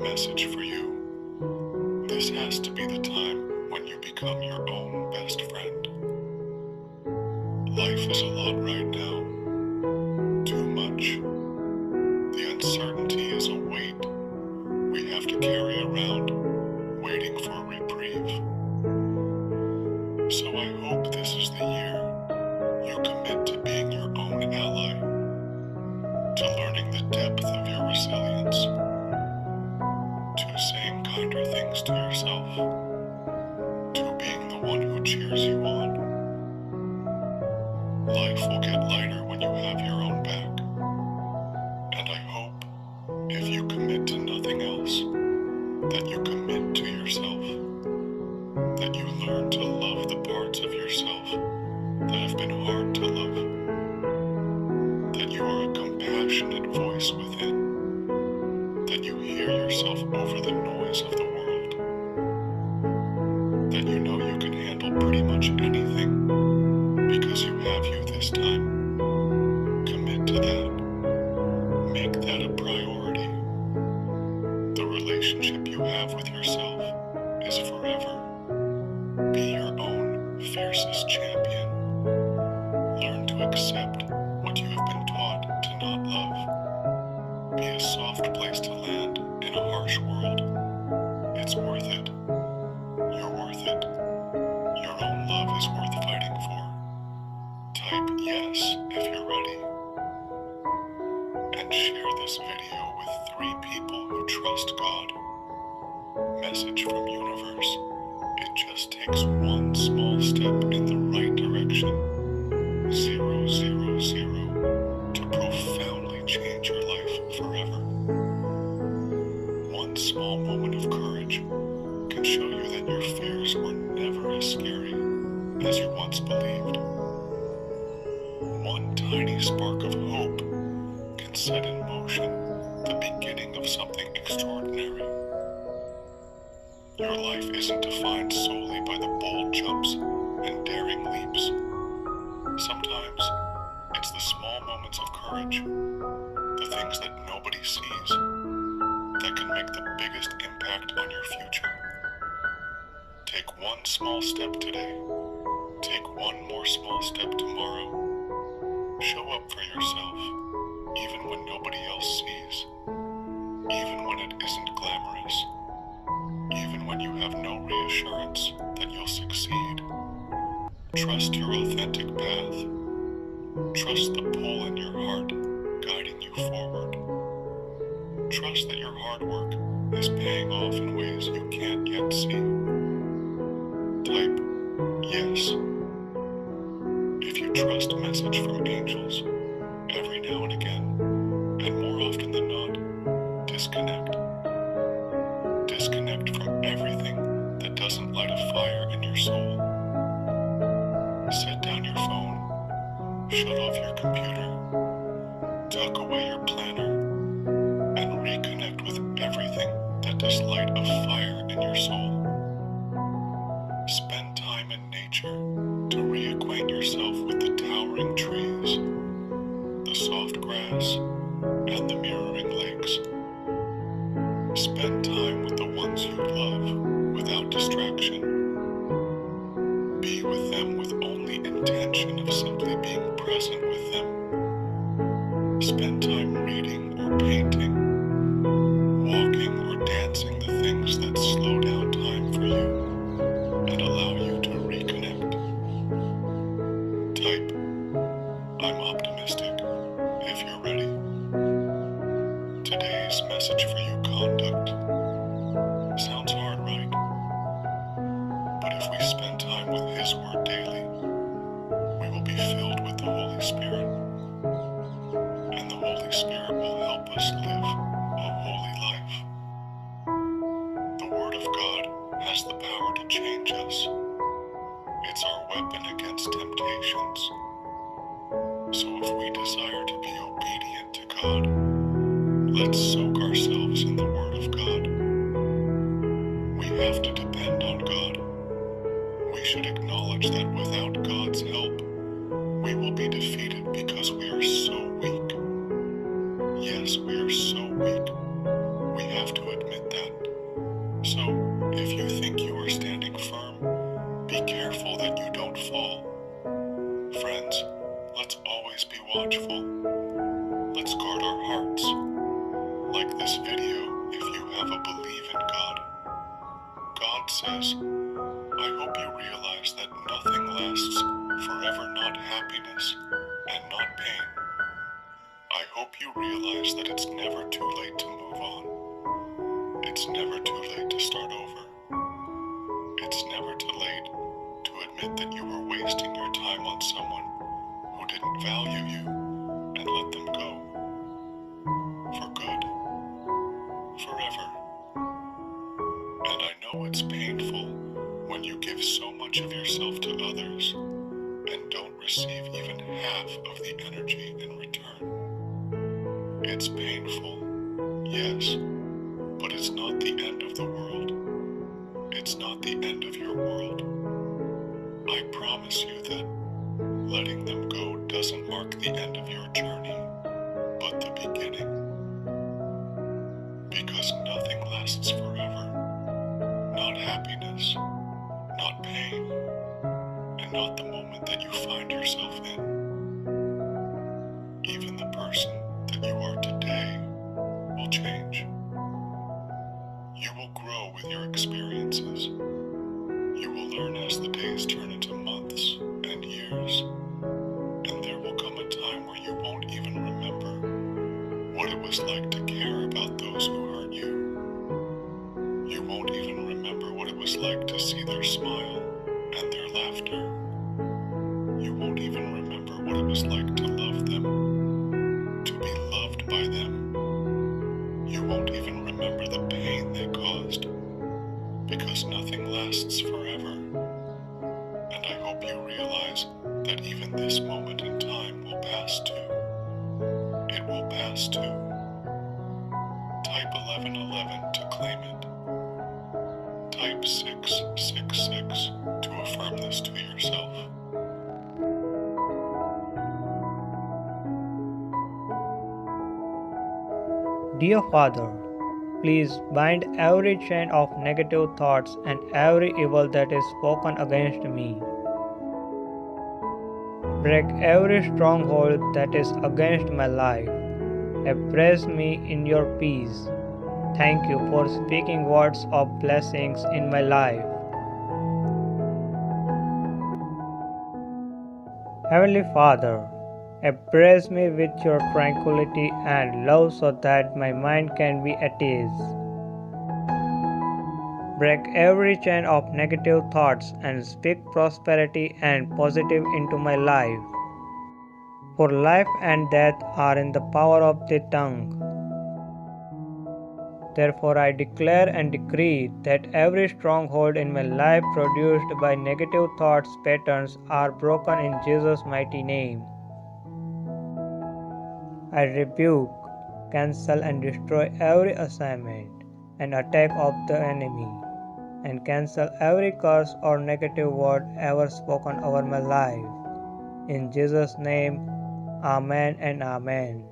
message for you. This has to be the time when you become your own best friend. Life is a lot right now. Too much. The uncertainty is a weight we have to carry around, waiting for a reprieve. So I hope this is the year you commit to being your own ally, to learning the depth of your resilience, to saying kinder things to yourself, to being the one who cheers you on. Life will get lighter when you have your own back, and I hope, if you commit to nothing else, that you commit to yourself, that you learn to love the parts of yourself that have been hard to love, that you are a compassionate voice within, that you hear yourself over the noise of the world, that you know you can handle pretty much anything because you have you this time. Commit to that. Make that a priority. The relationship you have with yourself is forever. Be your own fiercest champion. Learn to accept what you have been taught to not love. Be a soft place to land in a harsh world. It's worth it. You're worth it. Your own love is worth fighting for. Type yes if you're ready. And share this video with 3 people who trust God. Message from universe. It just takes one small step in the right direction. 000 to profoundly change your life forever. One small moment of courage can show you that your fears were never as scary as you once believed. One tiny spark of hope can set in motion the beginning of something extraordinary. Your life isn't defined solely by the bold jumps and daring leaps. Sometimes it's the small moments of courage, the things that nobody sees, that can make the biggest impact on your future. Take one small step today. Take one more small step tomorrow. Show up for yourself, even when nobody else sees, even when it isn't glamorous, even when you have no reassurance that you'll succeed. Trust your authentic path. Trust the pull in your heart guiding you forward. Trust that your hard work is paying off in ways you can't yet see. Type yes. If you trust a message from angels, every now and again, and more often than not, disconnect. Disconnect from everything that doesn't light a fire in your soul. Set down your phone, shut off your computer, tuck away your planner, and reconnect with everything that does light a fire in your soul. Spend time in nature to reacquaint yourself with the towering trees, the soft grass, and the mirroring lakes. Spend time with the ones you love without distraction. Be with them with only intention of simply being present with them. Spend time reading or painting, walking or dancing the things that slow down time for you and allow you to reconnect. Type, I'm optimistic, if you're ready. Today's message for you, conduct. Sounds hard, right? But if we spend time with His Word daily, we will be filled with the Holy Spirit. And the Holy Spirit will help us live a holy life. The Word of God has the power to change us. It's our weapon against temptations. So if we desire to be obedient to God, let's soak ourselves in the Word of God. We have to depend on God. We should acknowledge that without God's help, we will be defeated because we are so weak. Yes, we are so weak. We have to admit that. watchful. Let's guard our hearts. Like this video if you have a believe in God. God says, I hope you realize that nothing lasts forever, not happiness and not pain. I hope you realize that it's never too late to move on. It's never too late to start over. It's never too late to admit that you were wasting your time on someone who didn't value you and let them go. For good. Forever. And I know it's painful when you give so much of yourself to others and don't receive even half of the energy in return. It's painful, yes, but it's not the end of the world. It's not the end of your world. I promise you that letting them go doesn't mark the end of your journey, but the beginning. Because nothing lasts forever. Not happiness, not pain, and not the moment that you find yourself in. Even the person that you are today will change. You will grow with your experiences. You will learn as the days turn into months and years. And there will come a time where you won't even remember what it was like to care about those who hurt you. You won't even remember what it was like to see their smile and their laughter. You won't even remember what it was like to love them, to be loved by them. You won't even remember the pain they caused, because nothing lasts forever. And I hope you realize that even this moment in time will pass too. It will pass too. Type 1111 to claim it. Type 666 to affirm this to yourself. Dear Father, please bind every chain of negative thoughts and every evil that is spoken against me. Break every stronghold that is against my life. Embrace me in your peace. Thank you for speaking words of blessings in my life. Heavenly Father, embrace me with your tranquility and love so that my mind can be at ease. Break every chain of negative thoughts and speak prosperity and positive into my life. For life and death are in the power of the tongue. Therefore I declare and decree that every stronghold in my life produced by negative thoughts patterns are broken in Jesus' mighty name. I rebuke, cancel and destroy every assignment and attack of the enemy, and cancel every curse or negative word ever spoken over my life. In Jesus' name, Amen and Amen.